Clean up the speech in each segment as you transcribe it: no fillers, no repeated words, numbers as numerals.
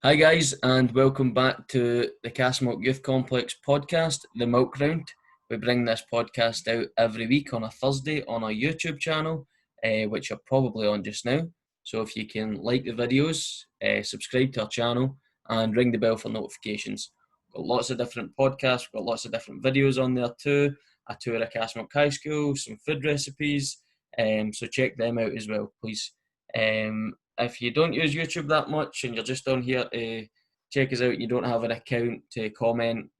Hi guys, and welcome back to the Castlemilk Youth Complex podcast, The Milk Round. We bring this podcast out every week on a Thursday on our YouTube channel, which you're probably on just now. So if you can like the videos, subscribe to our channel, and ring the bell for notifications. We've got lots of different podcasts, we've got lots of different videos on there too. A tour of Castlemilk High School, some food recipes, so check them out as well, please. If you don't use YouTube that much and you're just on here to check us out and you don't have an account to comment,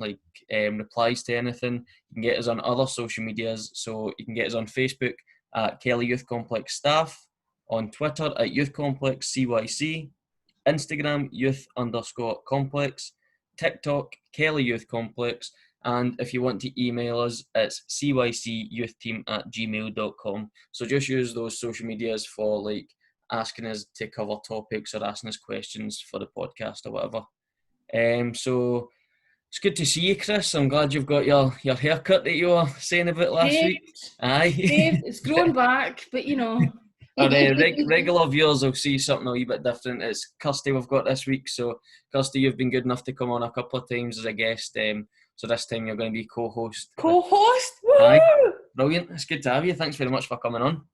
replies to anything, you can get us on other social medias. So you can get us on Facebook at Kelly Youth Complex Staff, on Twitter at Youth Complex CYC, Instagram Youth_Complex, TikTok Kelly Youth Complex, and if you want to email us, it's cycyouthteam@gmail.com. So just use those social medias for asking us to cover topics or asking us questions for the podcast or whatever. So it's good to see you, Chris. I'm glad you've got your haircut that you were saying about last week. Aye. It's grown back, but you know. Our regular viewers will see something a wee bit different. It's Kirsty we've got this week. So Kirsty, you've been good enough to come on a couple of times as a guest. So this time you're going to be co-host. Co-host? Woo! Aye. Brilliant. It's good to have you. Thanks very much for coming on.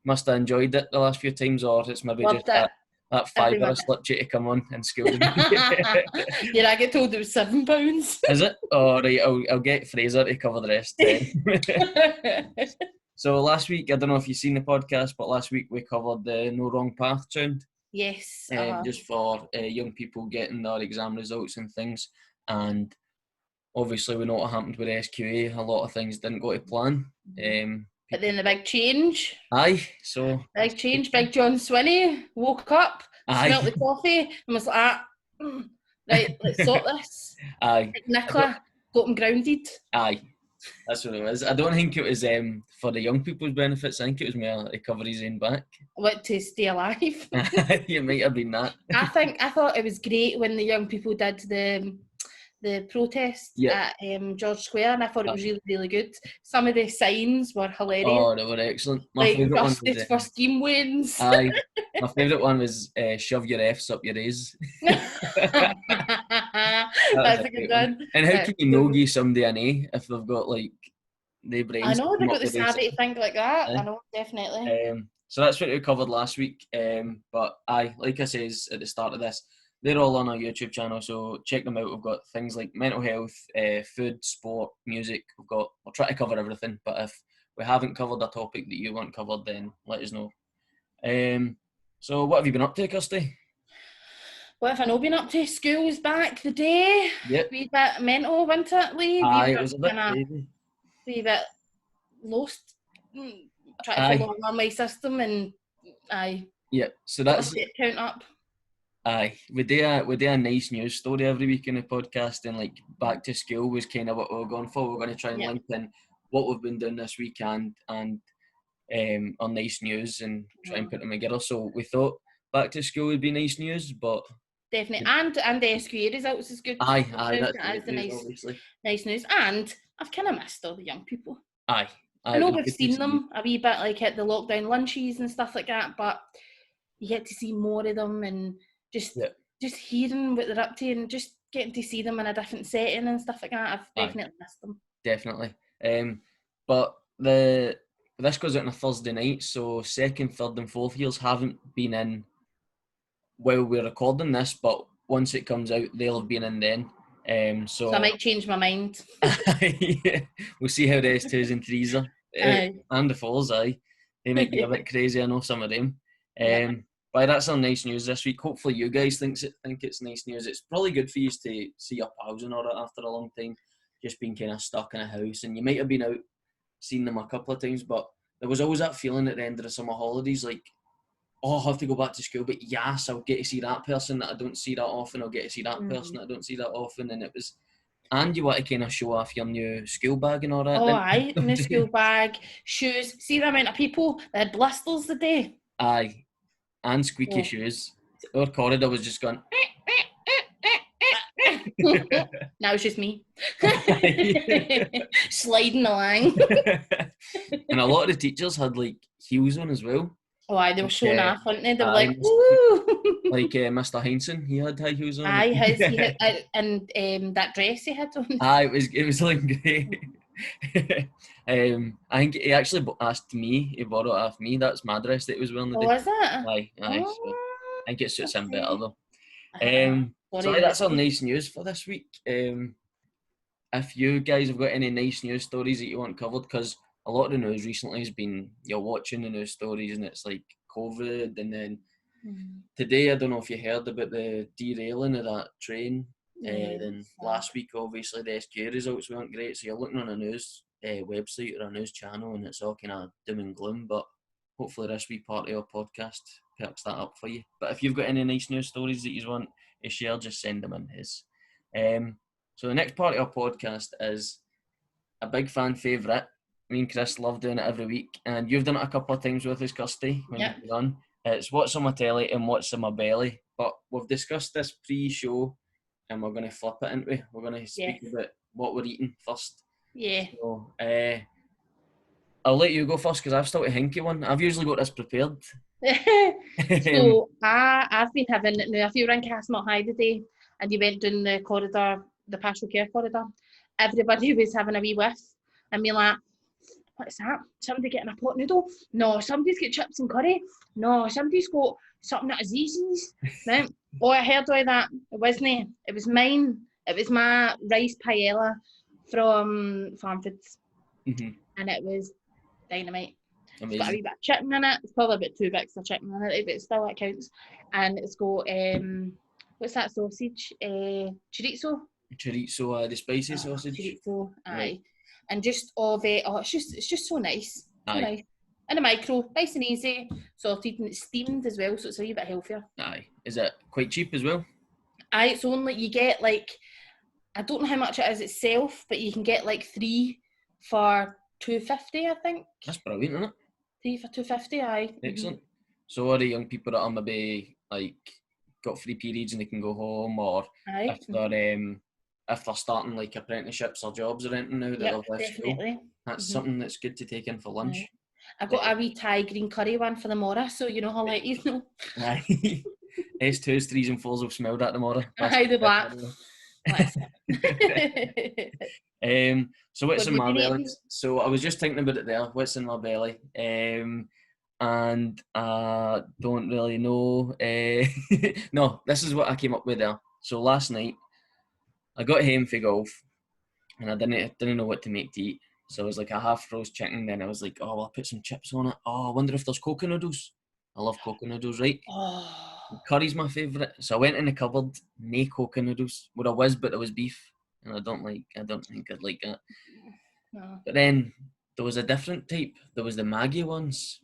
Must have enjoyed it the last few times, or it's maybe Loved just it. that fiver I slipped you to come on in school. Yeah, I get told it was £7. Is it? Oh, right, I'll get Fraser to cover the rest then. So last week, I don't know if you've seen the podcast, but last week we covered the No Wrong Path Round. Yes. Just for young people getting their exam results and things. And obviously we know what happened with SQA. A lot of things didn't go to plan. But then the big change. Aye, so... Big change. Big John Swinney woke up, smelled the coffee, and was like, right, let's sort this. Aye. Like Nicola got him grounded. Aye, that's what it was. I don't think it was for the young people's benefits. I think it was more to cover his own back. What, to stay alive? You might have been that. I thought it was great when the young people did the protest at George Square, and I thought it was really, really good. Some of the signs were hilarious. Oh, they were excellent. My favourite one was... for steam wins. Aye. My favourite one was shove your F's up your A's. That's a good one. And how can you no give somebody an A if they've got the brains? I know, they've got the savvy to think like that. I know, definitely. So that's what we covered last week. But aye, like I says at the start of this, they're all on our YouTube channel, so check them out. We've got things like mental health, food, sport, music. We'll try to cover everything, but if we haven't covered a topic that you want covered, then let us know. So what have you been up to, Kirsty? What have I not been up to? School's back the day. Yep. Wee bit mental, wasn't it, Lee? Aye, it was a bit crazy. Wee bit lost. Trying to follow on my system, and aye. Yeah, so that's... count up. Aye, we do a nice news story every week in the podcast, and back to school was kind of what we were going for. We're going to try and link in what we've been doing this weekend and our nice news and try and put them together. So we thought back to school would be nice news, but definitely, and the SQA results is good. Aye, that's the nice news, and I've kind of missed all the young people. Aye, I know we've seen them a wee bit at the lockdown lunches and stuff like that, but you get to see more of them and just hearing what they're up to and just getting to see them in a different setting and stuff like that. I've definitely missed them. Definitely. But this goes out on a Thursday night, so 2nd, 3rd and 4th years haven't been in while we're recording this, but once it comes out, they'll have been in then. So I might change my mind. We'll see how the S2s and 3s are. And the 4s, aye. They might be a bit crazy, I know some of them. But that's some nice news this week. Hopefully you guys think it's nice news. It's probably good for you to see your pals and all that after a long time, just being kind of stuck in a house. And you might have been out, seen them a couple of times, but there was always that feeling at the end of the summer holidays, I'll have to go back to school, but yes, I'll get to see that person that I don't see that often. I'll get to see that person that I don't see that often. And and you want to kind of show off your new school bag and all that. Oh, aye, new school bag, shoes. See the amount of people that had blisters the day. Aye. And squeaky shoes. Our corridor was just going... Now it's just me. Sliding along. And a lot of the teachers had heels on as well. Oh, aye, they were showing off, weren't they? They were like, ooh! Like Mr. Heinsohn, he had high heels on. Aye, he had, and that dress he had on. Aye, it was looking great. I think he actually asked me, he borrowed it off me. That's my dress that he was wearing the Oh, day. was it? Aye. Oh, So I think it suits him better though. So Sorry, that's our nice news for this week. If you guys have got any nice news stories that you want covered, because a lot of the news recently has been you're watching the news stories and it's like COVID, and then today I don't know if you heard about the derailing of that train. Then last week, obviously, the SQ results weren't great, so you're looking on a news website or a news channel, and it's all kind of doom and gloom. But hopefully, this wee part of our podcast perks that up for you. But if you've got any nice news stories that you want to share, just send them in his. So the next part of our podcast is a big fan favourite. Me and Chris love doing it every week, and you've done it a couple of times with us, Kirsty, when you've done. It's what's on my telly and what's in my belly. But we've discussed this pre-show, and we're going to flip it into. We're going to speak about what we're eating first. Yeah. So I'll let you go first because I've still got a hinky one. I've usually got this prepared. So I've been having, now if you were in Castlemont High today and you went down the corridor, the pastoral care corridor, everybody was having a wee whiff and me like, what's that? Somebody getting a pot noodle? No, somebody's got chips and curry. No, somebody's got something that is Z's. Right? Oh, I heard all that. It wasn't. It was mine. It was my rice paella from Farm Foods. And it was dynamite. Amazing. It's got a wee bit of chicken in it. It's probably about 2 bits of chicken in it, but still that counts. And it's got, what's that sausage? Chorizo. Chorizo, the spicy sausage. Chorizo, aye. Right. And just of it, it's just so nice. So nice. In a micro, nice and easy, salted, and it's steamed as well, so it's a wee bit healthier. Aye. Is it quite cheap as well? Aye, it's only, you get like, I don't know how much it is itself, but you can get like 3 for $2.50, I think. That's brilliant, isn't it? 3 for $2.50, aye. Excellent. So are the young people that are maybe like got free periods and they can go home, or if they're starting like apprenticeships or jobs or anything now that they've left school, that's something that's good to take in for lunch. I got a wee Thai green curry one for the morra, so you know how like you know. Aye. S2s, 3s and 4s have smelled at the morra. Aye, the black. So what's in my belly? So I was just thinking about it there. What's in my belly? And I don't really know. No, this is what I came up with there. So last night I got home for golf, and I didn't know what to make to eat. So it was like a half roast chicken. Then I was like, oh, I'll put some chips on it. Oh, I wonder if there's coca noodles. I love coca noodles, right? Oh. Curry's my favourite. So I went in the cupboard, no coca noodles. Would I was, but there was beef, and I don't think I'd like that. No. But then there was a different type. There was the Maggie ones.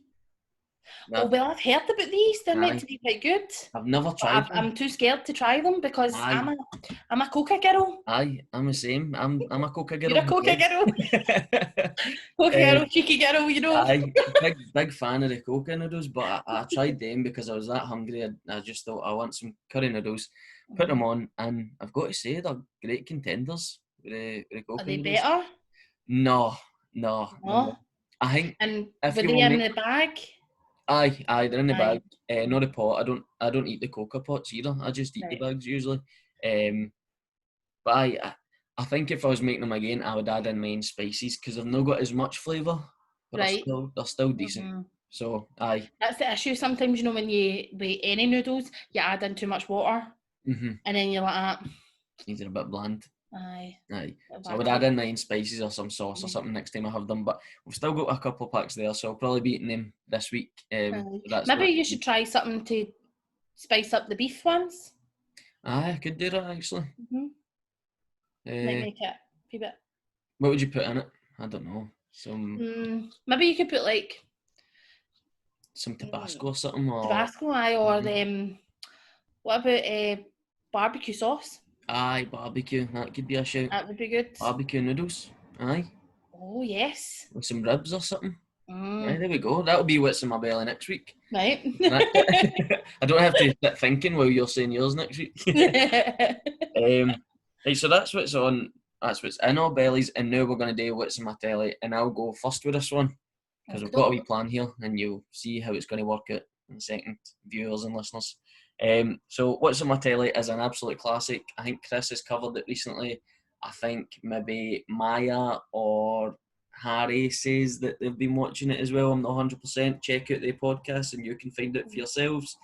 Oh, well, I've heard about these. They're meant to be quite good. I've never tried them. I'm too scared to try them because I'm a Coca girl. Aye, I'm the same. I'm a Coca girl. You're a Coca girl. Coca girl, cheeky girl, you know. Aye, big fan of the Coca noodles, but I tried them because I was that hungry. I just thought I want some curry noodles. Put them on, and I've got to say they're great contenders. With the Coca Are they noodles. better? No. I think. And were they in the bag? Aye, they're in the bag. Not a pot. I don't eat the coca pots either. I just eat the bags usually. But I think if I was making them again, I would add in main spices because they've not got as much flavour, but they're still decent. Mm-hmm. So aye. That's the issue. Sometimes when you with any noodles, you add in too much water, and then you're like, needs it a bit bland. Aye. So I would add in main spices or some sauce or something next time I have them. But we've still got a couple of packs there, so I'll probably be eating them this week. Maybe you should try something to spice up the beef ones. Aye, I could do that actually. Might make it a wee bit. What would you put in it? I don't know. Maybe you could put like some Tabasco or something. Or Tabasco, or what about barbecue sauce? Aye, barbecue. That could be a shout. That would be good. Barbecue noodles. Aye. Oh, yes. With some ribs or something. Aye, there we go. That'll be what's in my belly next week. Right. I don't have to sit thinking while you're saying yours next week. Right, so that's what's in our bellies, and now we're going to do what's in my telly, and I'll go first with this one, because we've got a wee plan here, and you'll see how it's going to work out in a second, viewers and listeners. So What's on My Telly is an absolute classic. I think Chris has covered it recently. I think maybe Maya or Harry says that they've been watching it as well. I'm not 100%. Check out the podcast and you can find it for yourselves.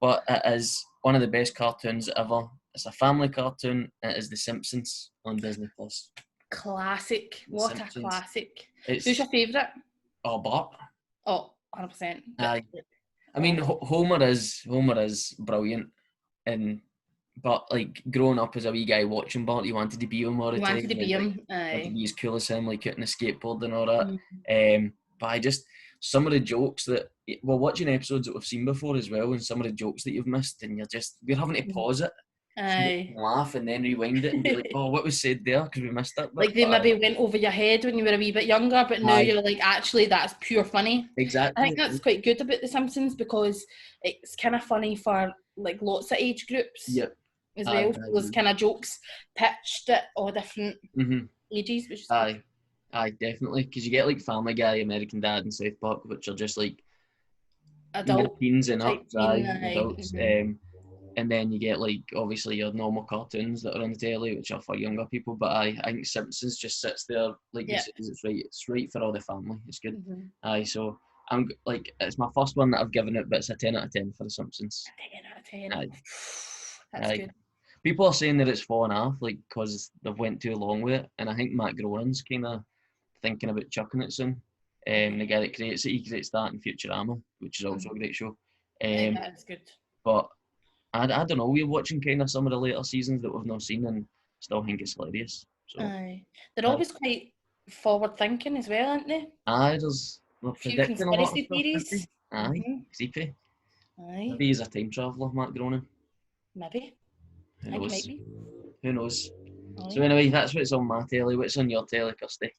But it is one of the best cartoons ever. It's a family cartoon. It is The Simpsons on Disney Plus. Classic. What a classic. Who's your favourite? Oh, Bart. Oh, 100%. Aye. I mean, Homer is brilliant, but like growing up as a wee guy watching Bart, you wanted to be him all the time. You wanted to be him. Wanted to be as cool as him, like getting a skateboard and all that. But I just, some of the jokes that, we're watching episodes that we've seen before as well, and some of the jokes that you've missed, and we're having to pause it, laugh, and then rewind it and be like, oh, what was said there? Because we missed that bit. Like they maybe went over your head when you were a wee bit younger, but now you're like, actually, that's pure funny. Exactly. I think that's quite good about The Simpsons, because it's kind of funny for like lots of age groups. Yep. As well, those kind of jokes pitched at all different ages, which is Aye, definitely, because you get like Family Guy, American Dad, and South Park, which are just like adult teens and up, adults. And then you get like obviously your normal cartoons that are on the telly, which are for younger people. But I think Simpsons just sits there like you said, it's right for all the family. It's good. So I'm like, it's my first one that I've given it, but it's a 10 out of 10 for The Simpsons. 10 out of 10. That's good. People are saying that it's fallen off, like, because they've went too long with it, and I think Matt Groening's kind of thinking about chucking it soon. The guy that creates it, he creates that in Futurama, which is also a great show. That's good. But I don't know, we're watching kind of some of the later seasons that we've not seen, and still think it's hilarious. So, they're always quite forward thinking as well, aren't they? They're predicting a lot of stuff. Theories. Creepy. Maybe he's a time traveller, Matt Groening. Maybe. Who knows? So anyway, that's what's on my telly. What's on your telly, Kirsty?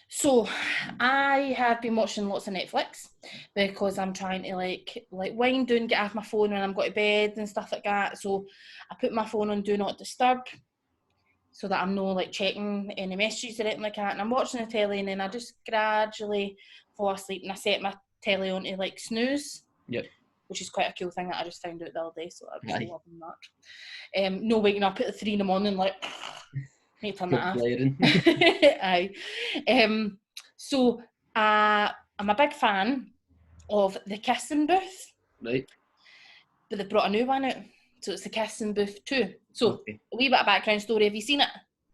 So I have been watching lots of Netflix because I'm trying to like wind down, get off my phone when I'm going to bed and stuff like that. So I put my phone on Do Not Disturb so that I'm not like checking any messages or anything like that. And I'm watching the telly, and then I just gradually fall asleep, and I set my telly on to like snooze. Yep. Which is quite a cool thing that I just found out the other day, so I'm just loving that. No waking up at 3 a.m, like, need to turn that off. Aye. So I'm a big fan of The Kissing Booth. Right. But they've brought a new one out, so it's The Kissing Booth 2. So, a wee bit of background story, have you seen it?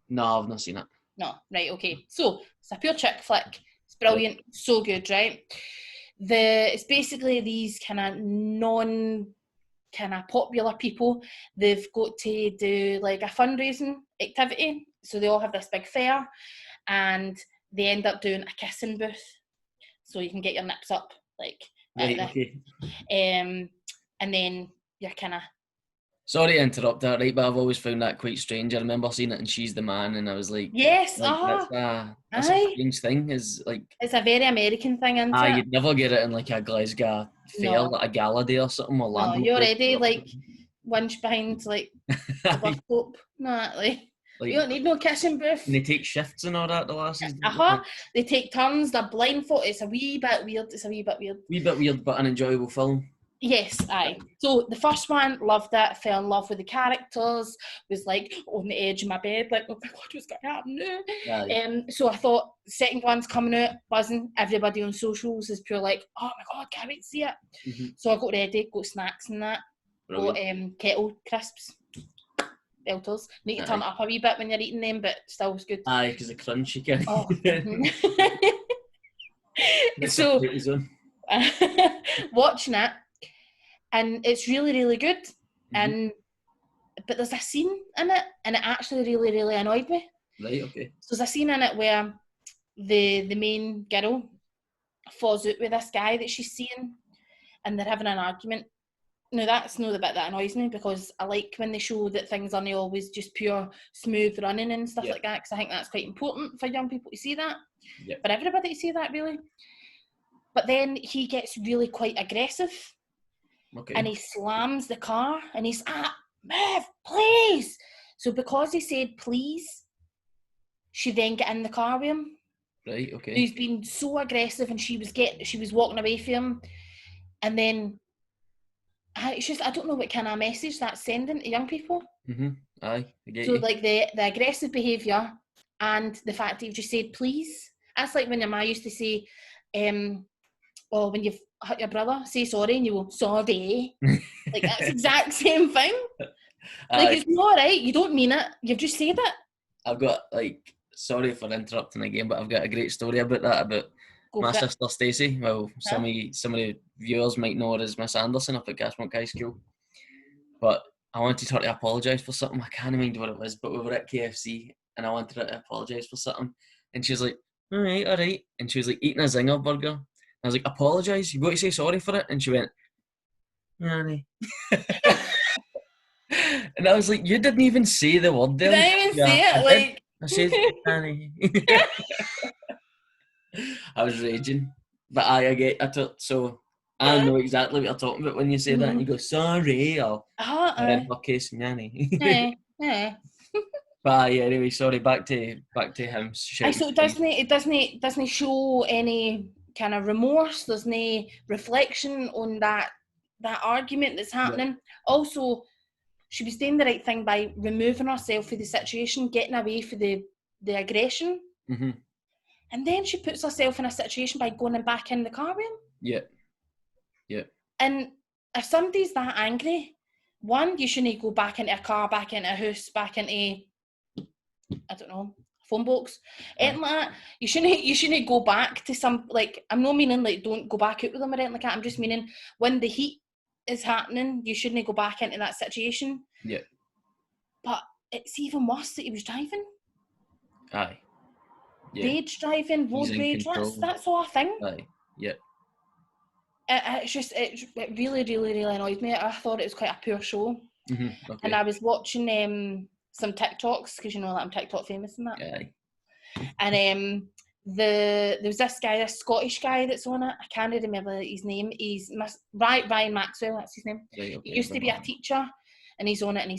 No, I've not seen it. No, right, okay. So, it's a pure chick flick. It's brilliant, so good, right? It's basically these kind of popular people. They've got to do like a fundraising activity, so they all have this big fair, and they end up doing a kissing booth, so you can get your nips up, like. And then you're kind of. Sorry to interrupt that, right? But I've always found that quite strange. I remember seeing it in She's the Man, and I was like, yes, that's a strange thing. Is like, it's a very American thing, isn't it? You'd never get it in like a Glasgow fair, like a gala day or something. Or no, you're already like winch behind like a bus stop. No, like you don't need no kissing booth. And they take shifts and all that, the lasses. They take turns. They're blindfolded. It's a wee bit weird. Wee bit weird, but an enjoyable film. Yes, aye. So the first one, loved it, fell in love with the characters, was like on the edge of my bed, like, oh my God, what's going to happen now? So I thought, second one's coming out, buzzing, everybody on socials is pure like, oh my God, can't wait to see it. Mm-hmm. So I got ready, got snacks and that, got kettle crisps, belters. Need to turn it up a wee bit when you're eating them, but still was good. Aye, because the crunch you get. Oh. So, watching it, and it's really, really good. Mm-hmm. But there's a scene in it, and it actually really, really annoyed me. Right, okay. So there's a scene in it where the main girl falls out with this guy that she's seeing, and they're having an argument. Now, that's not the bit that annoys me, because I like when they show that things aren't always just pure smooth running and stuff like that, because I think that's quite important for young people to see that. Yep. For everybody to see that, really. But then he gets really quite aggressive. Okay. And he slams the car, and he's, Merv, please! So because he said please, she then got in the car with him. Right, okay. He's been so aggressive, and she was walking away from him, and then it's just, I don't know what kind of message that's sending to young people. Aye, I get So you. like the aggressive behaviour and the fact that you've just said please. That's like when your ma used to say, or when you've hurt your brother, say sorry, and you go, sorry. Like, that's the exact same thing. Like, it's not right. You don't mean it. You've just said it. I've got, like, sorry for interrupting again, but I've got a great story about that, about my sister Stacey. Well, some of the viewers might know her as Miss Anderson up at Cashmont High School. But I wanted her to apologise for something. I can't remember what it was, but we were at KFC and I wanted her to apologise for something. And she was like, all right. And she was like eating a Zinger burger. I was like, apologise? You've got to say sorry for it? And she went, Nanny. And I was like, you didn't even say the word there. You didn't even say it, like. I said, Nanny. I was raging. But so I know exactly what you're talking about when you say that. And you go, sorry, or in her case, Nanny. Yeah. But anyway, sorry. Back to him. So it doesn't show any kind of remorse. There's no reflection on that argument that's happening. Yeah. Also, she was doing the right thing by removing herself from the situation, getting away from the aggression. Mm-hmm. And then she puts herself in a situation by going back in the car with him. Yeah. And if somebody's that angry, one, you shouldn't go back into a car, back into a house, back into, I don't know, phone box. Anything like that. You shouldn't go back to some, like, I'm not meaning like don't go back out with them or anything like that. I'm just meaning when the heat is happening, you shouldn't go back into that situation. Yeah. But it's even worse that he was driving. Aye. Yeah. Rage driving, road rage, that's all I think. Aye. Yeah. It really, really, really annoyed me. I thought it was quite a poor show. Mm-hmm. Okay. And I was watching some TikToks, because you know that I'm TikTok famous and that. Aye. And there was this Scottish guy that's on it. I can't remember his name. He's Ryan Maxwell, that's his name. Right, okay, he used to be a teacher, and he's on it, and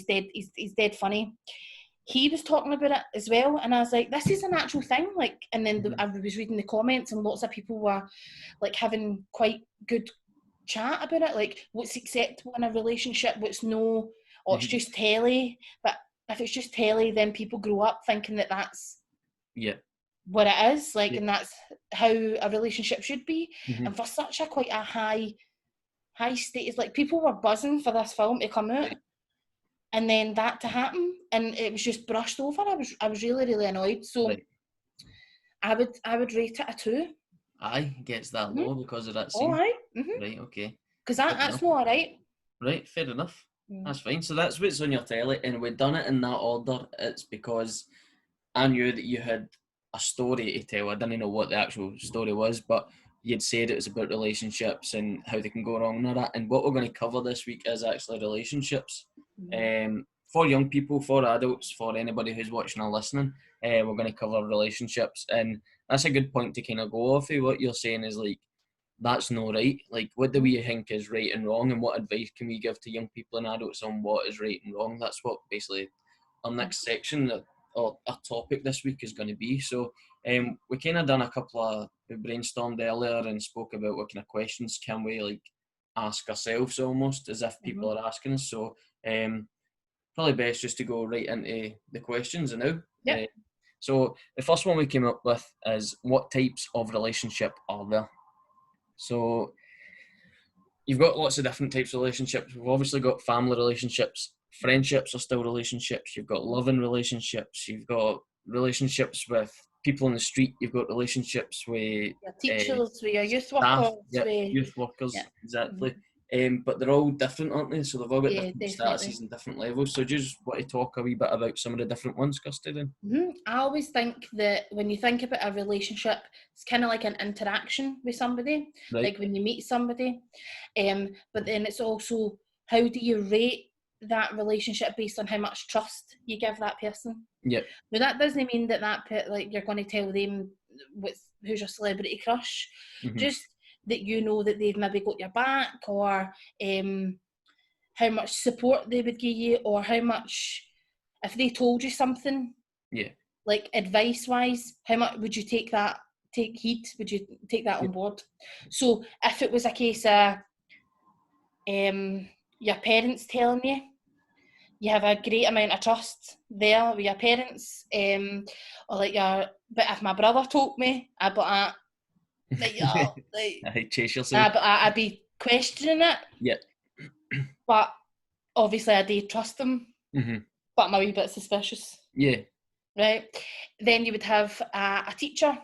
he's dead funny. He was talking about it as well, and I was like, this is an actual thing. Like, and then I was reading the comments, and lots of people were like having quite good chat about it, like what's acceptable in a relationship, what's no, or it's just telly. But if it's just telly, then people grow up thinking that that's what it is, like, and that's how a relationship should be. And for such a quite a high status, like, people were buzzing for this film to come out. And then that to happen, and it was just brushed over. I was really, really annoyed. So I would rate it a 2. Aye, gets that low because of that scene. All right. Right, okay. Because that's not all right. Right, fair enough. That's fine. So that's what's on your telly, and we've done it in that order. It's because I knew that you had a story to tell. I didn't know what the actual story was, but you'd said it was about relationships and how they can go wrong and all that. And what we're going to cover this week is actually relationships. For young people, for adults, for anybody who's watching or listening, we're going to cover relationships. And that's a good point to kind of go off of. What you're saying is, like, that's not right. Like, what do we think is right and wrong, and what advice can we give to young people and adults on what is right and wrong? That's what basically our next section or our topic this week is going to be. So we kind of done we brainstormed earlier and spoke about what kind of questions can we, like, ask ourselves, almost as if people are asking us. So probably best just to go right into the questions now. Yep. So the first one we came up with is, what types of relationship are there? So you've got lots of different types of relationships. We've obviously got family relationships. Friendships are still relationships. You've got loving relationships. You've got relationships with people on the street. You've got relationships with your teachers, with your youth workers. Youth workers, exactly. But they're all different, aren't they? So they've all got different statuses and different levels. So do you just want to talk a wee bit about some of the different ones, Kirsty, then? I always think that when you think about a relationship, it's kind of like an interaction with somebody, like when you meet somebody. But then it's also, how do you rate that relationship based on how much trust you give that person? Yep. Now, that doesn't mean that like, you're going to tell them who's your celebrity crush. Just that you know that they've maybe got your back, or how much support they would give you, or how much, if they told you something, like advice-wise, how much would you take heed? Would you take that on board? So if it was a case of your parents telling you. You have a great amount of trust there with your parents, or like but if my brother told me, I'd be like, I chase yourself. I'd be questioning it. Yeah. But obviously I do trust them, but I'm a wee bit suspicious. Yeah. Right. Then you would have a teacher.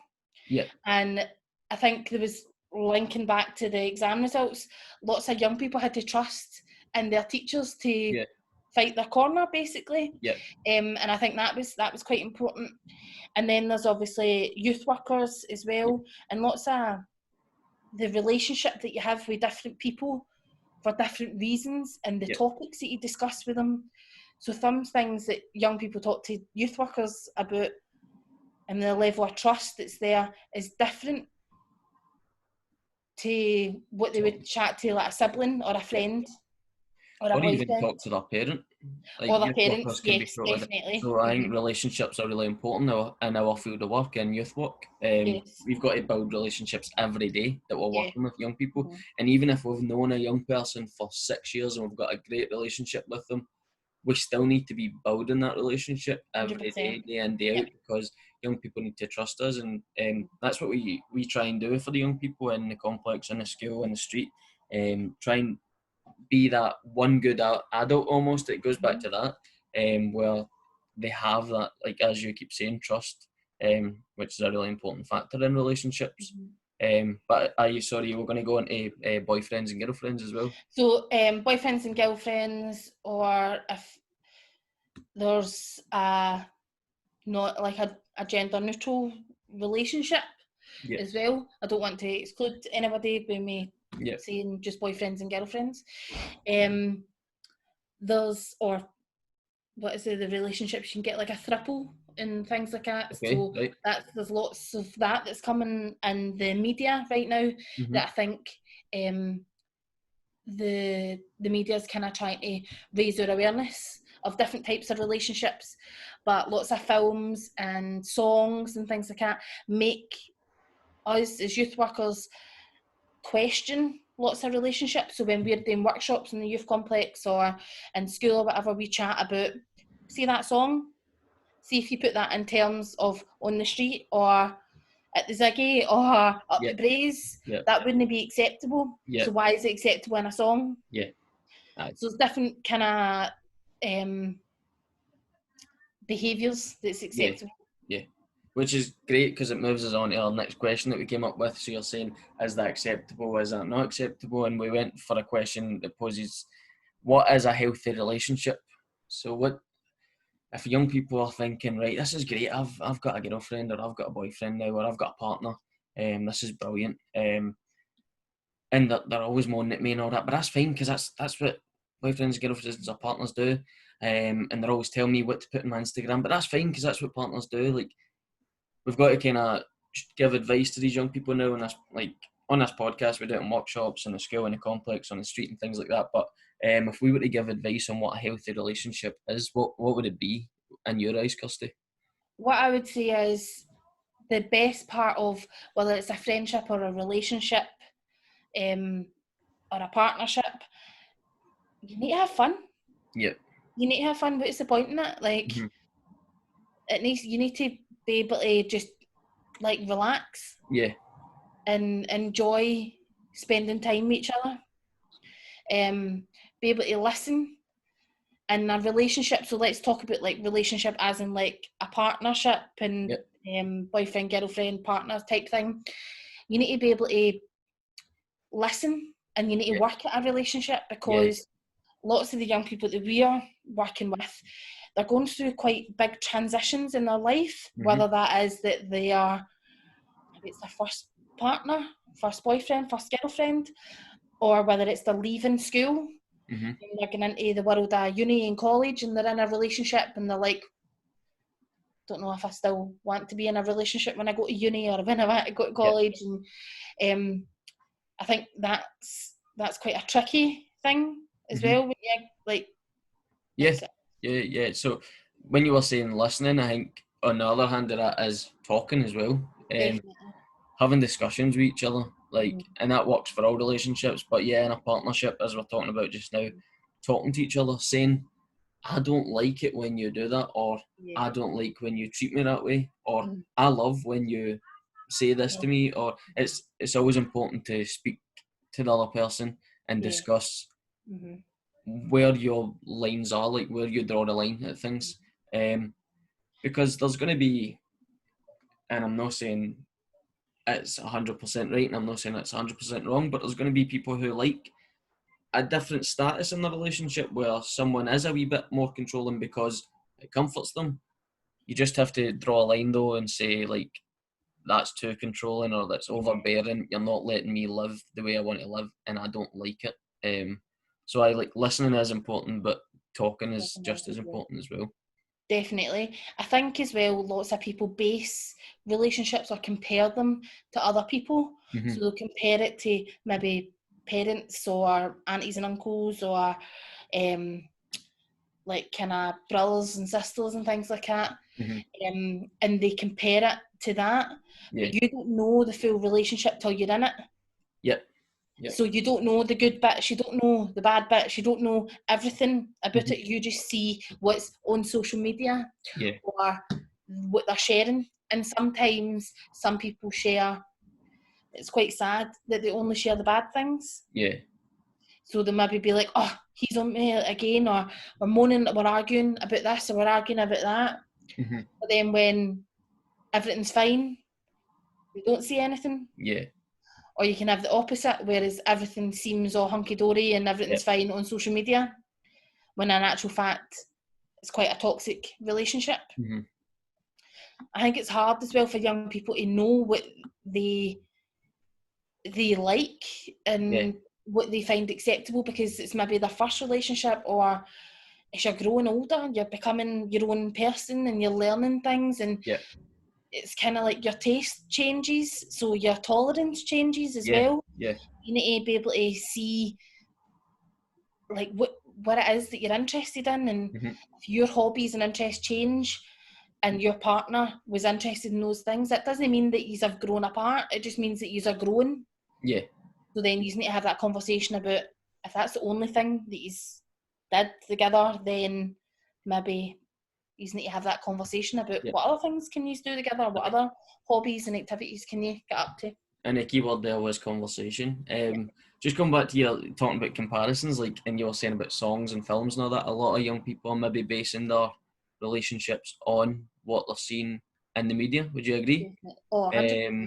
Yeah. And I think there was, linking back to the exam results, lots of young people had to trust in their teachers to fight their corner, basically. Yeah. And I think that was quite important. And then there's obviously youth workers as well, and lots of the relationship that you have with different people for different reasons, and the topics that you discuss with them. So some things that young people talk to youth workers about, and the level of trust that's there is different to what they would chat to like a sibling or a friend or a or boyfriend. Even talk to their parent. Like, or their parents, can yes, definitely. So I think relationships are really important in our field of work, in youth work. We've got to build relationships every day that we're working with young people. And even if we've known a young person for 6 years and we've got a great relationship with them, we still need to be building that relationship every 100%. day in, day out, because young people need to trust us, and that's what we try and do for the young people in the complex, in the school, in the street. Try and be that one good adult almost. It goes back to that, where they have that, like as you keep saying, trust, which is a really important factor in relationships. But are you we're going to go into boyfriends and girlfriends as well? So boyfriends and girlfriends, or if there's not like a gender neutral relationship as well. I don't want to exclude anybody by me saying just boyfriends and girlfriends. There's, or what is it, the relationships you can get like a throuple and things like that. So there's lots of that's coming in the media right now, that I think the media is kind of trying to raise our awareness of different types of relationships, but lots of films and songs and things like that make us as youth workers question lots of relationships. So when we're doing workshops in the youth complex or in school or whatever, we chat about, see that song, see if you put that in terms of on the street or at the Ziggy or up the Braes, that wouldn't be acceptable. So why is it acceptable in a song? So it's different kind of behaviours that's acceptable. Which is great, because it moves us on to our next question that we came up with. So you're saying, is that acceptable? Is that not acceptable? And we went for a question that poses, what is a healthy relationship? So what if young people are thinking, right, this is great, I've got a girlfriend, or I've got a boyfriend now, or I've got a partner, this is brilliant, and they're always moaning at me and all that, but that's fine, because that's what boyfriends, girlfriends, or partners do, and they're always telling me what to put on my Instagram, but that's fine, because that's what partners do. Like, we've got to kind of give advice to these young people now, and like on this podcast, we do it in workshops, in the school, in the complex, on the street, and things like that. But if we were to give advice on what a healthy relationship is, what would it be in your eyes, Kirsty? What I would say is, the best part of whether it's a friendship or a relationship, or a partnership, you need to have fun. You need to have fun. What's the point in it? Like, you need to be able to just like relax. And enjoy spending time with each other. Be able to listen in a relationship. So let's talk about like relationship as in like a partnership and boyfriend, girlfriend, partner type thing. You need to be able to listen, and you need to work at a relationship, because lots of the young people that we are working with, they're going through quite big transitions in their life, whether that is that they are, maybe it's their first partner, first boyfriend, first girlfriend, or whether it's they're leaving school and they're going into the world of uni and college, and they're in a relationship and they're like, don't know if I still want to be in a relationship when I go to uni or when I want to go to college. And I think that's quite a tricky thing as well. So when you were saying listening, I think on the other hand of that is talking as well. Having discussions with each other, like, and that works for all relationships, but in a partnership, as we're talking about just now, talking to each other, saying, I don't like it when you do that, or I don't like when you treat me that way, or I love when you say this to me, or it's always important to speak to the other person and discuss where your lines are, like where you draw the line at things. Because there's going to be, and I'm not saying it's 100% right, and I'm not saying it's 100% wrong, but there's going to be people who like a different status in the relationship where someone is a wee bit more controlling because it comforts them. You just have to draw a line though and say, like, that's too controlling or that's overbearing. You're not letting me live the way I want to live, and I don't like it. So I like listening is important, but talking is just as important as well. Definitely. I think as well, lots of people base relationships or compare them to other people. So they'll compare it to maybe parents or aunties and uncles or like kind of brothers and sisters and things like that. And they compare it to that. But you don't know the full relationship till you're in it. Yep. So you don't know the good bits, you don't know the bad bits, you don't know everything about it. You just see what's on social media or what they're sharing. And sometimes some people share, it's quite sad that they only share the bad things. So they maybe be like, oh, he's on me again, or we're moaning, we're arguing about this, or we're arguing about that. But then when everything's fine, they don't see anything. Or you can have the opposite, whereas everything seems all hunky-dory and everything's fine on social media, when in actual fact, it's quite a toxic relationship. I think it's hard as well for young people to know what they like and what they find acceptable, because it's maybe their first relationship, or as you're growing older, you're becoming your own person and you're learning things, and it's kind of like your taste changes, so your tolerance changes as well. You need to be able to see like what it is that you're interested in, and if your hobbies and interests change and your partner was interested in those things, that doesn't mean that you have grown apart. It just means that you are growing. So then you need to have that conversation about, if that's the only thing that you did together, then maybe you need to have that conversation about what other things can you do together, what other hobbies and activities can you get up to. And the key word there was conversation. Just going back to your talking about comparisons, like, and you were saying about songs and films and all that, a lot of young people are maybe basing their relationships on what they're seeing in the media. Would you agree? Oh, 100%.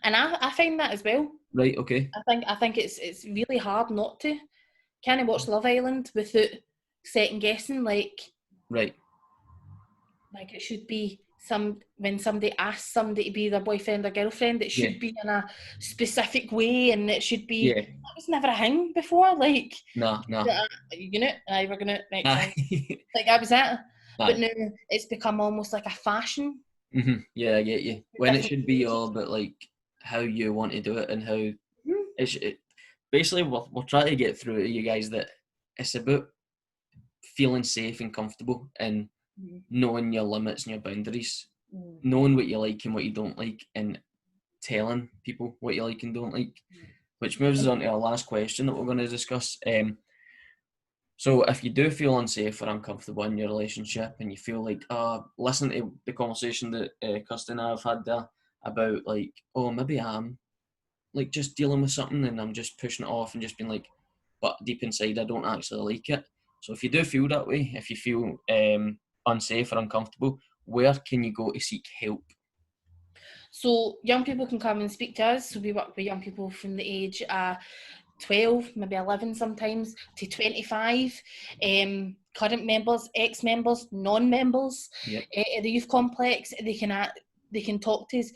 And I find that as well. Right, okay. I think it's really hard not to. Can I watch Love Island without second guessing? Like it should be when somebody asks somebody to be their boyfriend or girlfriend, it should be in a specific way, and it should be. That was never a thing before. Like, no. You know, we're gonna next time. Like that was it. But now it's become almost like a fashion. Yeah, I get you. When it should be all about like how you want to do it and how basically we're trying to get through to you guys that it's about feeling safe and comfortable and knowing your limits and your boundaries, knowing what you like and what you don't like, and telling people what you like and don't like, which moves us on to our last question that we're going to discuss. So if you do feel unsafe or uncomfortable in your relationship and you feel like, listen to the conversation that Kirsty and I have had there about like, oh, maybe I'm like just dealing with something and I'm just pushing it off and just being like, but deep inside I don't actually like it. So if you do feel that way, if you feel unsafe or uncomfortable, where can you go to seek help? So young people can come and speak to us. So we work with young people from the age 12, maybe 11 sometimes, to 25. Current members, ex-members, non-members at the youth complex. They can talk to us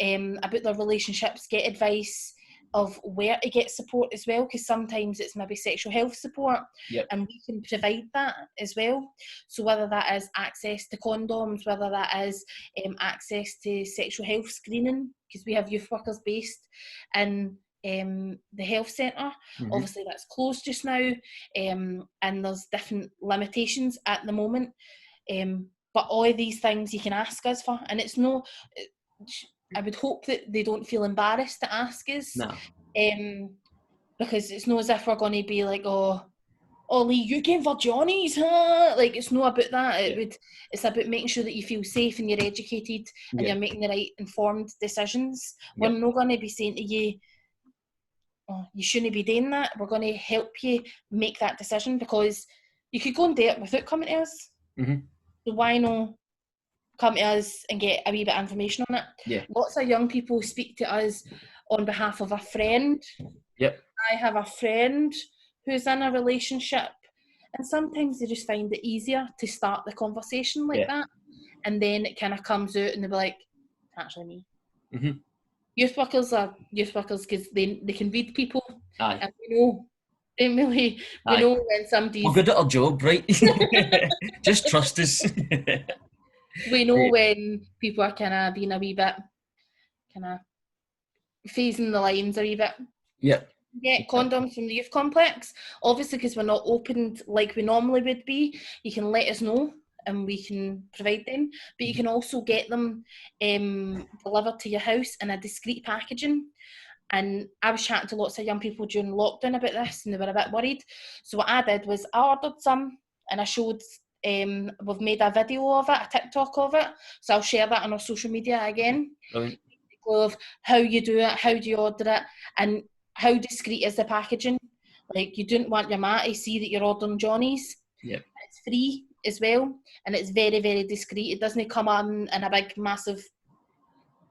about their relationships, get advice of where to get support as well, because sometimes it's maybe sexual health support, and we can provide that as well. So whether that is access to condoms, whether that is access to sexual health screening, because we have youth workers based in the health centre. Obviously that's closed just now, and there's different limitations at the moment, but all of these things you can ask us for, and it's no, I would hope that they don't feel embarrassed to ask us, because it's not as if we're going to be like, oh, Ollie, you came for Johnny's, huh? Like, it's not about that. It's about making sure that you feel safe and you're educated and you're making the right informed decisions. We're not going to be saying to you, oh, you shouldn't be doing that. We're going to help you make that decision, because you could go and do it without coming to us. So why not come to us and get a wee bit of information on it? Yeah. Lots of young people speak to us on behalf of a friend. Yep. I have a friend who's in a relationship, and sometimes they just find it easier to start the conversation like that, and then it kind of comes out and they'll be like, it's actually me. Youth workers are youth workers because they can read people. Aye. And we know when somebody's... We're good at our job, right? Just trust us. We know when people are kind of being a wee bit, kind of phasing the lines a wee bit. Yep. Get condoms from the youth complex. Obviously, because we're not opened like we normally would be, you can let us know and we can provide them. But you can also get them delivered to your house in a discreet packaging. And I was chatting to lots of young people during lockdown about this, and they were a bit worried. So what I did was I ordered some, and I showed, we've made a video of it, a TikTok of it. So I'll share that on our social media again. Brilliant. Of how you do it, how do you order it, and how discreet is the packaging. Like, you don't want your mate to see that you're ordering Johnny's. Yep. It's free as well, and it's very, very discreet. It doesn't come on in a big, massive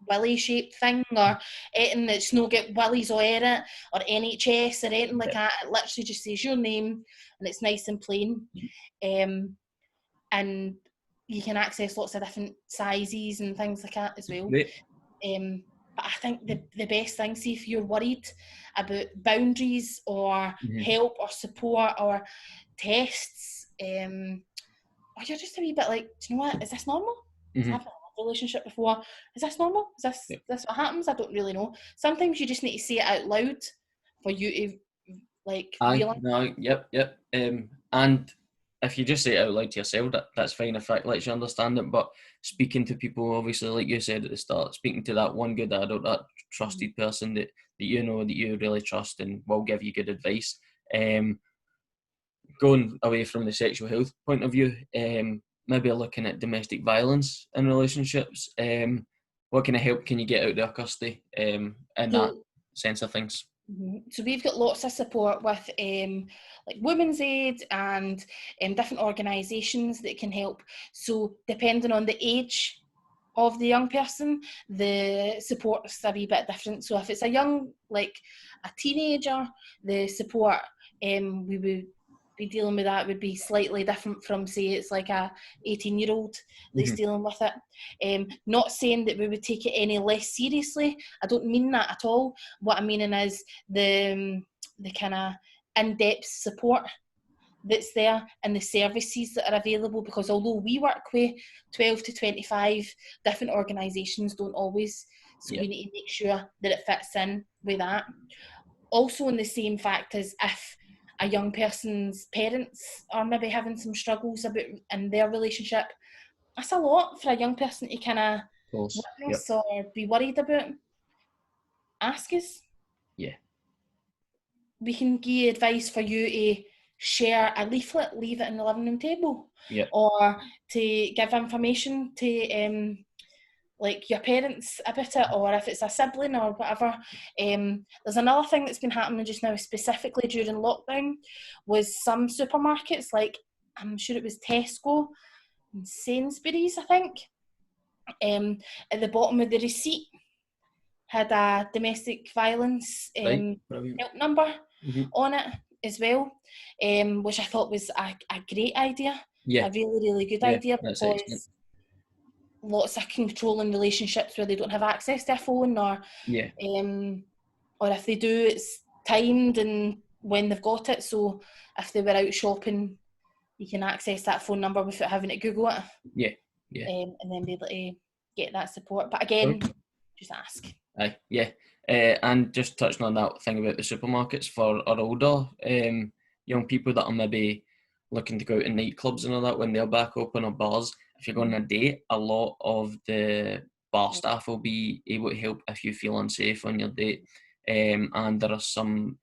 willy shaped thing or anything that's no get willies or it or NHS or anything like that. It literally just says your name and it's nice and plain. And you can access lots of different sizes and things like that as well. But I think the best thing, see if you're worried about boundaries or help or support or tests, or you're just a wee bit like, do you know what, is this normal? I've had a relationship before. Is this normal? Is this what happens? I don't really know. Sometimes you just need to say it out loud for you to realise. Yep. And if you just say it out loud to yourself, that's fine if that lets you understand it. But speaking to people, obviously, like you said at the start, speaking to that one good adult, that trusted person that you know, that you really trust and will give you good advice. Going away from the sexual health point of view, maybe looking at domestic violence in relationships. What kind of help can you get out there, Kirsty, in that sense of things? So we've got lots of support with like Women's Aid and different organisations that can help. So depending on the age of the young person, the support's a wee bit different. So if it's a young, like a teenager, the support we would be dealing with that would be slightly different from, say, it's like a 18-year-old that's dealing with it. Not saying that we would take it any less seriously. I don't mean that at all. What I'm meaning is the kind of in-depth support that's there and the services that are available, because although we work with 12 to 25 different organisations, don't always, so we need to make sure that it fits in with that. Also, in the same fact as if a young person's parents are maybe having some struggles in their relationship, that's a lot for a young person to kind of witness or be worried about. Ask us. Yeah. We can give you advice for you to share a leaflet, leave it in the living room table, or to give information to like your parents about it, or if it's a sibling or whatever. There's another thing that's been happening just now, specifically during lockdown, was some supermarkets, like I'm sure it was Tesco and Sainsbury's, I think, at the bottom of the receipt had a domestic violence help number on it as well, which I thought was a great idea, a really, really good idea, because lots of controlling relationships where they don't have access to a phone, or if they do, it's timed and when they've got it. So if they were out shopping, you can access that phone number without having to Google it. And then be able to get that support. But again, just ask. And just touching on that thing about the supermarkets for our older young people that are maybe looking to go out in nightclubs and all that when they're back open, or bars. If you're going on a date, a lot of the bar staff will be able to help if you feel unsafe on your date. And there are some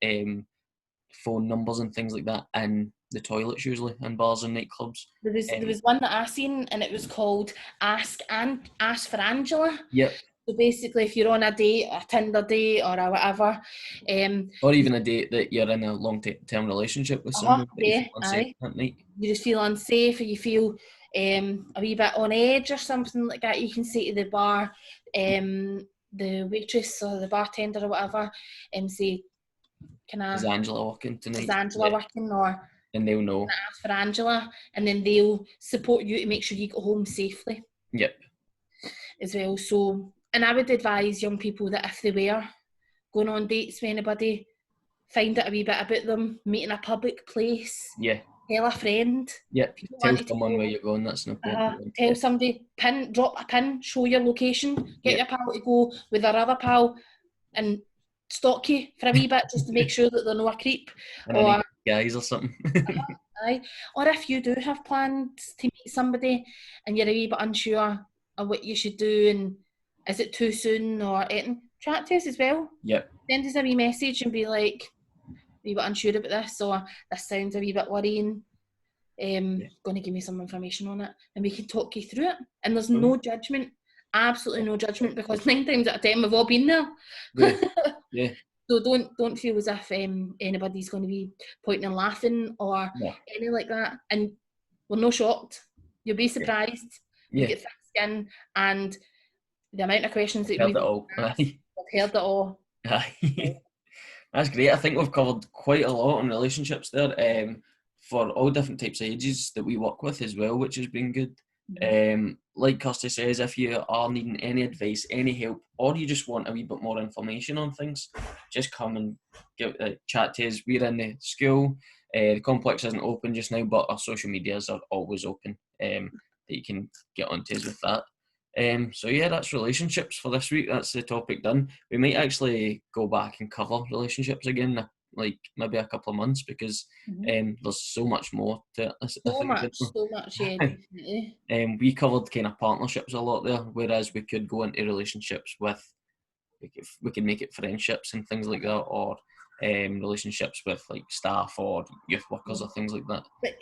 phone numbers and things like that in the toilets, usually in bars and nightclubs. There was one that I seen, and it was called Ask for Angela. Yep. So basically, if you're on a date, a Tinder date or a whatever, or even a date that you're in a long-term relationship with someone, but you feel unsafe that night. You just feel unsafe, or you feel a wee bit on edge or something like that, you can say to the bar, the waitress or the bartender or whatever, say, Is Angela working tonight? Is Angela working? Or and they'll know. Ask for Angela, and then they'll support you to make sure you get home safely. Yep. As well. So, and I would advise young people that if they were going on dates with anybody, find out a wee bit about them, meet in a public place. Yeah. Tell a friend. Yep. Tell someone where you're going. That's no problem. Tell somebody, drop a pin, show your location, get your pal to go with their other pal and stalk you for a wee bit just to make sure that they're not a creep. Or guys or something. Aye. Or if you do have plans to meet somebody and you're a wee bit unsure of what you should do and is it too soon or anything, chat to us as well. Yep. Send us a wee message and be like, a wee bit unsure about this, or this sounds a wee bit worrying. Going to give me some information on it, and we can talk you through it. And there's no judgment, absolutely no judgment, because 9 times out of 10 we've all been there. Yeah. So don't feel as if anybody's going to be pointing and laughing or anything like that. And we're no shocked. You'll be surprised. You get thick skin, and the amount of questions that we've heard it all. Aye. That's great. I think we've covered quite a lot on relationships there, for all different types of ages that we work with as well, which has been good. Like Kirsty says, if you are needing any advice, any help, or you just want a wee bit more information on things, just come and chat to us. We're in the school. The complex isn't open just now, but our social medias are always open, that you can get onto us with that. So yeah, that's relationships for this week. That's the topic done. We might actually go back and cover relationships again, like maybe a couple of months, because there's so much more to it. So much, yeah, definitely. We covered kind of partnerships a lot there, whereas we could go into relationships with, we could make it friendships and things like that, or relationships with like staff or youth workers or things like that. But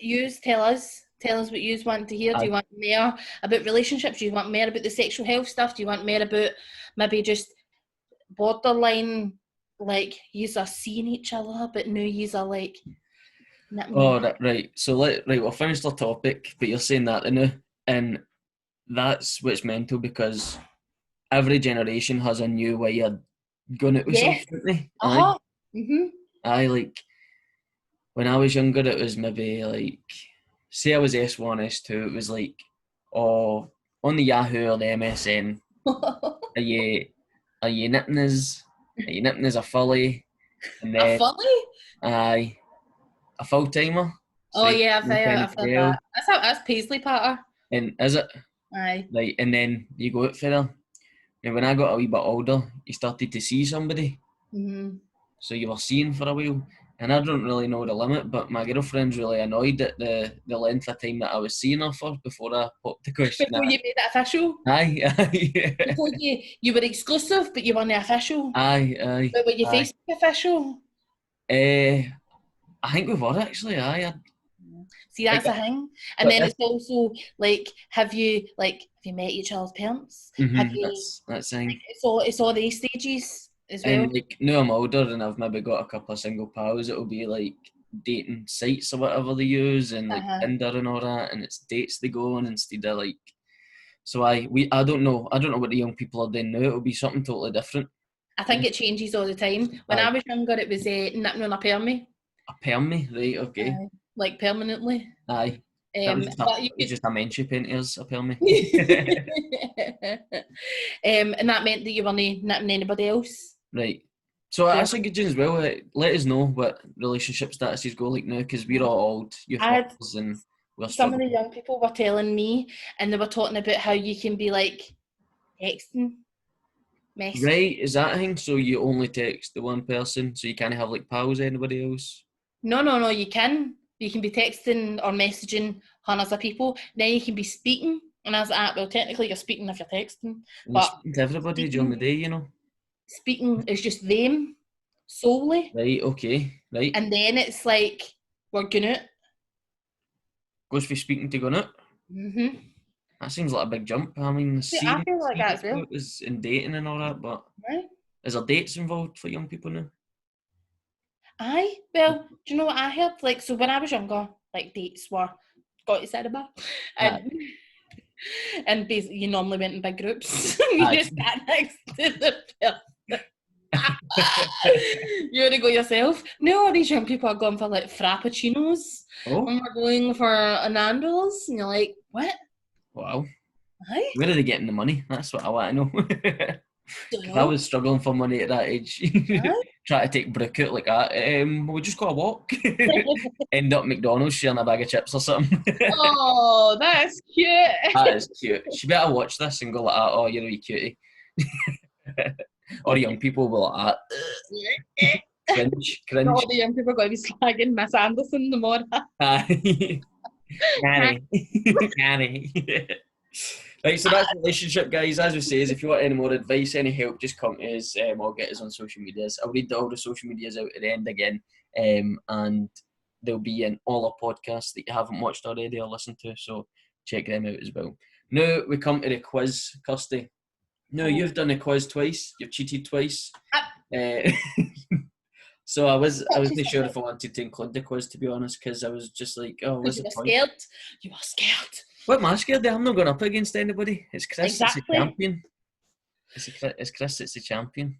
tell us what you want to hear. Do you want more about relationships? Do you want more about the sexual health stuff? Do you want more about maybe just borderline, like yous are seeing each other but now yous are like right. So we'll finish our topic, but you're saying that now, and that's what's mental, because every generation has a new way of going out with something, don't they? Aye, like when I was younger, it was maybe like, say I was S1, S2, it was like, on the Yahoo or the MSN, are you nipping us? Are you nipping us a fully? And then, a fully? Aye. A full timer. So I've heard that. That's Paisley Patter. And is it? Aye. Like, and then you go out for there. Now, when I got a wee bit older, you started to see somebody. So you were seeing for a while. And I don't really know the limit, but my girlfriend's really annoyed at the length of time that I was seeing her for before I popped the question. Before you made it official? Aye. Before you were exclusive, but you weren't official? Aye. But were you Facebook official? I think we were actually, aye. See, that's a thing. And then it's also like, have you met each other's parents? Have you? That's thing. It's all these stages as well. And like, now I'm older and I've maybe got a couple of single pals, it'll be like dating sites or whatever they use, and like Tinder and all that, and it's dates they go on instead of like. So I don't know what the young people are doing now. It'll be something totally different. I think it changes all the time. When I was younger, it was nipping on a permie. A permie, right? Okay. Like permanently. Aye. It was just a mention painters, a permie. And that meant that you weren't nipping anybody else. Right. So that's a good thing as well. Let us know what relationship statuses go like now, because we're all old youth workers and we're some of the young people were telling me, and they were talking about how you can be like texting. Message. Right, is that a thing? So you only text the one person, so you can't have like pals anybody else? No, you can. You can be texting or messaging hundreds of people. Then you can be speaking, and I was like, well, technically you're speaking if you're texting. But speaking to everybody during the day, you know. Speaking is just them. solely. Right, okay, right. And then it's like, we're going out. Goes for speaking to going out? Mm-hmm. That seems like a big jump. I mean, I feel like that as well. it was in dating and all that, but Right. is there dates involved for young people now? Aye. Well, do you know what I heard? Like, so when I was younger, like, dates were got to cinema. And basically, you normally went in big groups. You just sat next to the film. You want to go yourself? No, these young people are going for like frappuccinos. Oh. And we're going for a Nando's. And you're like, what? Wow. Aye? Where are they getting the money? That's what I want to know. Don't If know. I was struggling for money at that age, try to take Brooke out like that, we just got a walk. End up McDonald's sharing a bag of chips or something. Oh, that's cute. That is cute. She better watch this and go like that, oh, you're a wee cutie. Or young people will like that. Cringe. All the young people are going to be slagging Miss Anderson tomorrow. Nanny. Right, so that's relationship, guys. As we say, if you want any more advice, any help, just come to us or get us on social medias. I'll read all the social medias out at the end again, and they'll be in all our podcasts that you haven't watched already or listened to, so check them out as well. Now we come to the quiz, Kirsty. No, you've done the quiz twice. You've cheated twice. So I wasn't sure if I wanted to include the quiz, to be honest, because I was just like, oh, what's the point? Scared. You were scared. What am I scared of? I'm not going up against anybody. It's Chris. Exactly. It's the champion. It's Chris. It's the champion.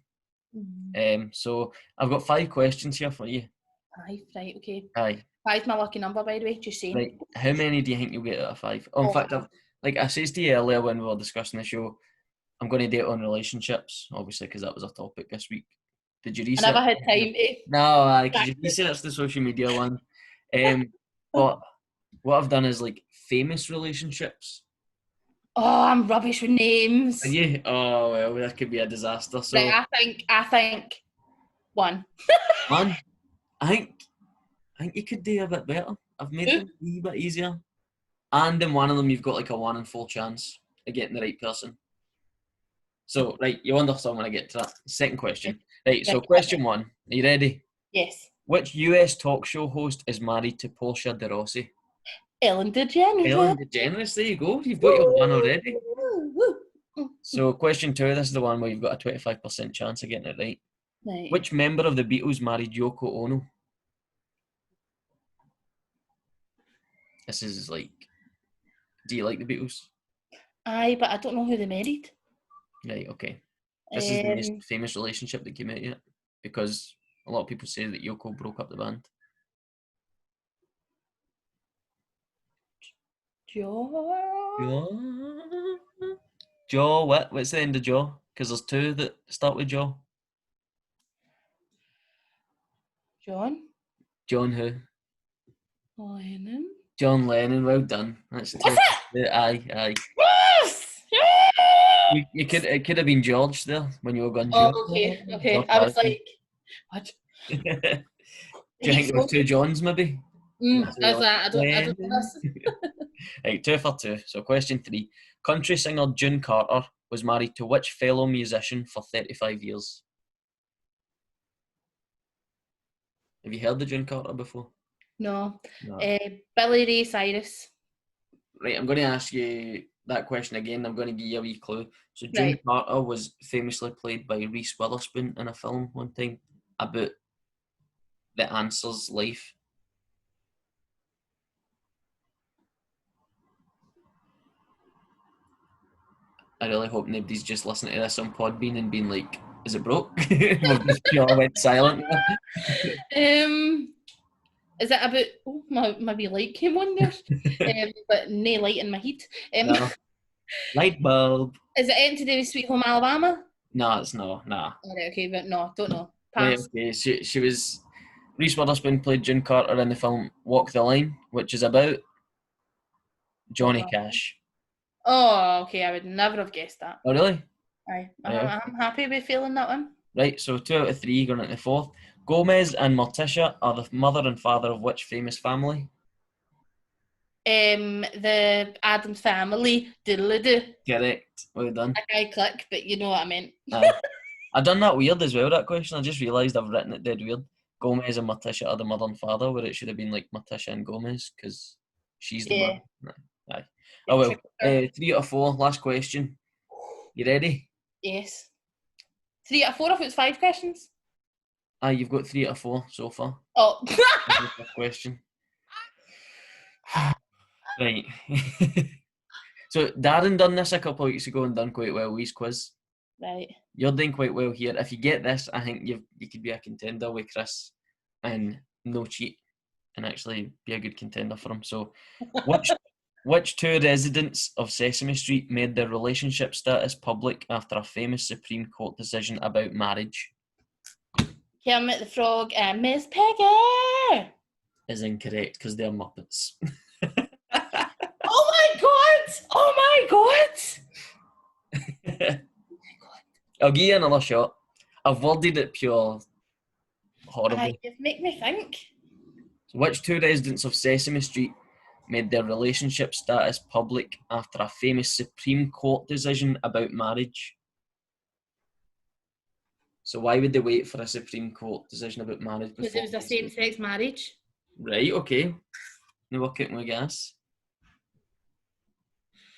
So I've got 5 questions here for you. Aye, right, okay. Aye. 5's my lucky number, by the way. Just saying. Right. How many do you think you'll get out of 5? Oh, in fact, like I said to you earlier when we were discussing the show, I'm going to do it on relationships, obviously, because that was our topic this week. Did you research? I never had time to. No, because you researched the social media one. But what I've done is like famous relationships. Oh, I'm rubbish with names. Are you? Oh well, that could be a disaster. So like, I think 1. 1. I think you could do a bit better. I've made them a wee bit easier. And in one of them, you've got like a 1 in 4 chance of getting the right person. So, right, you understand when I get to that. Second question. Right, so question 1. Are you ready? Yes. Which US talk show host is married to Portia de Rossi? Ellen DeGeneres. Ellen DeGeneres, there you go. You've got your 1 already. So question 2, this is the one where you've got a 25% chance of getting it right. Right. Which member of the Beatles married Yoko Ono? This is like, do you like the Beatles? Aye, but I don't know who they married. Right, okay. This is the most famous relationship that came out yet, because a lot of people say that Yoko broke up the band. Joe, what? What's the end of Joe? Because there's 2 that start with Joe. John who? Lennon. John Lennon, well done. That's What's it? Aye. Yes! It could have been George there when you were going. Oh, okay. George I was like, what? Do you think there was 2 Johns maybe? I was like, I don't know this. Right, 2 for 2. So question 3. Country singer June Carter was married to which fellow musician for 35 years? Have you heard of June Carter before? No. Billy Ray Cyrus. Right, I'm going to ask you that question again. I'm going to give you a wee clue. So June Carter was famously played by Reese Witherspoon in a film one time about the Answer's life. I really hope nobody's just listening to this on Podbean and being like, is it broke? We've just pure went silent. Is it about... Oh, my wee light came on there. But no light in my heat. No. Light bulb. Is it anything to do with Sweet Home Alabama? No, it's not. Nah. Alright, okay, but no, don't know. Pass. Right, okay, she was... Reese Witherspoon played June Carter in the film Walk the Line, which is about Johnny Cash. Oh, okay, I would never have guessed that. Oh, really? Aye, I'm happy with failing that one. Right, so 2 out of 3 going into the 4th. Gomez and Morticia are the mother and father of which famous family? The Addams Family. Diddle-a-doo. Correct. Well done. I click, but you know what I meant. I done that weird as well, that question. I just realised I've written it dead weird. Gomez and Morticia are the mother and father, where it should have been like Morticia and Gomez, because she's the mother. Aye. Oh well. 3 out of 4, last question. You ready? Yes. 3 out of 4, I thought it was 5 questions. Aye, you've got 3 out of 4 so far. Oh. Question. Right. So Darren done this a couple of weeks ago and done quite well with his quiz. Right. You're doing quite well here. If you get this, I think you could be a contender with Chris and no cheat and actually be a good contender for him. So which 2 residents of Sesame Street made their relationship status public after a famous Supreme Court decision about marriage? Kermit the Frog and Miss Piggy is incorrect because they're Muppets. Oh my god! Oh my god! I'll give you another shot. I've worded it pure horribly. You've made me think. So which 2 residents of Sesame Street made their relationship status public after a famous Supreme Court decision about marriage? So why would they wait for a Supreme Court decision about marriage? Because it was a same-sex marriage. Right, okay. Now we're cooking with gas.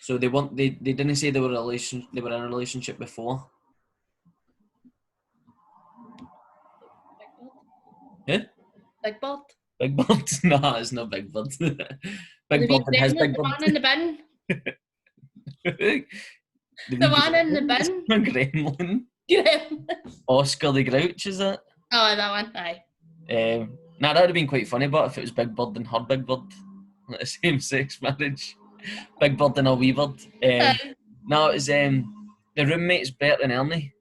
So they didn't say they were in a relationship before. Huh? Big Bird? Big Bird? No, it's not Big Bird. Big Bird and his Big Bird. The one in the bin. The one in the bin. Gremlin. Oscar the Grouch, is that? Oh, that one, aye. Nah, that would have been quite funny, but if it was Big Bird and her Big Bird, like the same sex marriage. Big Bird and a wee bird. No, it was the roommates Bert and Ernie.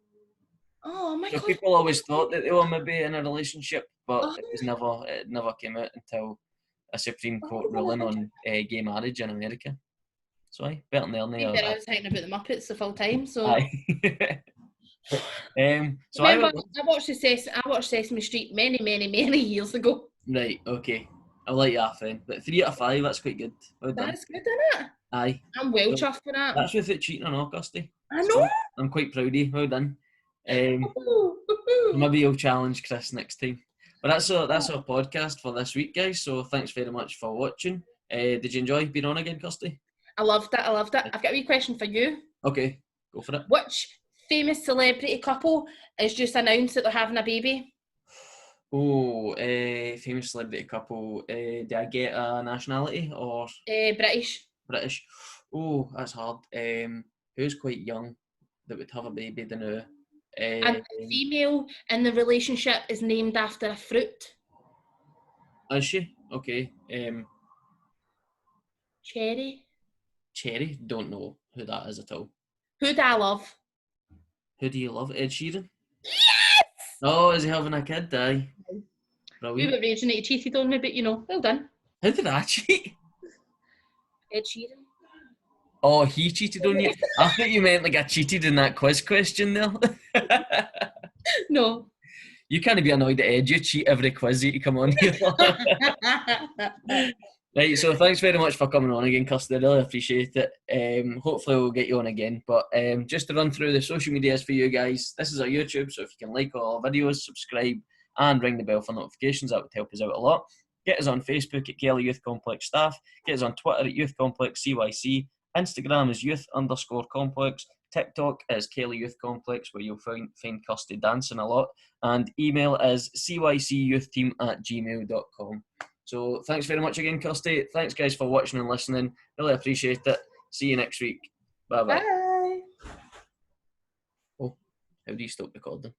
Oh my god. So people always thought that they were maybe in a relationship, but it never came out until a Supreme Court ruling on gay marriage in America. So Bert and Ernie. I was thinking about the Muppets the full time, so. So remember, I watched Sesame Street many years ago. Right, okay. I'll let you off then. But 3 out of 5, that's quite good. Well done. That's good, isn't it? Aye. I'm well chuffed for that. That's without cheating on all, Kirsty. I know. So I'm quite proud of you. Well done. Maybe you'll challenge Chris next time. But that's our podcast for this week, guys. So thanks very much for watching. Did you enjoy being on again, Kirsty? I loved it. I've got a wee question for you. Okay, go for it. Which famous celebrity couple has just announced that they're having a baby? Oh, famous celebrity couple. Do I get a nationality or? British. British. Oh, that's hard. Who's quite young that would have a baby? Don't know. And the female in the relationship is named after a fruit. Is she? Okay. Cherry. Cherry? Don't know who that is at all. Who do I love? Who do you love? Ed Sheeran? Yes! Oh, is he having a kid? Aye. You were raging that you cheated on me, but well done. How did I cheat? Ed Sheeran. Oh, he cheated on you? I thought you meant like I cheated in that quiz question there. No. You can't be annoyed at Ed. You cheat every quiz that you come on here. Right, so thanks very much for coming on again, Kirsty. I really appreciate it. Hopefully we'll get you on again. But just to run through the social medias for you guys, this is our YouTube, so if you can like all our videos, subscribe, and ring the bell for notifications, that would help us out a lot. Get us on Facebook at Kelly Youth Complex Staff. Get us on Twitter at Youth Complex CYC. Instagram is youth_complex. TikTok is Kelly Youth Complex, where you'll find Kirsty dancing a lot. And email is cycyouthteam@gmail.com. So thanks very much again, Kirsty. Thanks, guys, for watching and listening. Really appreciate it. See you next week. Bye-bye. Bye. Oh, how do you stop recording?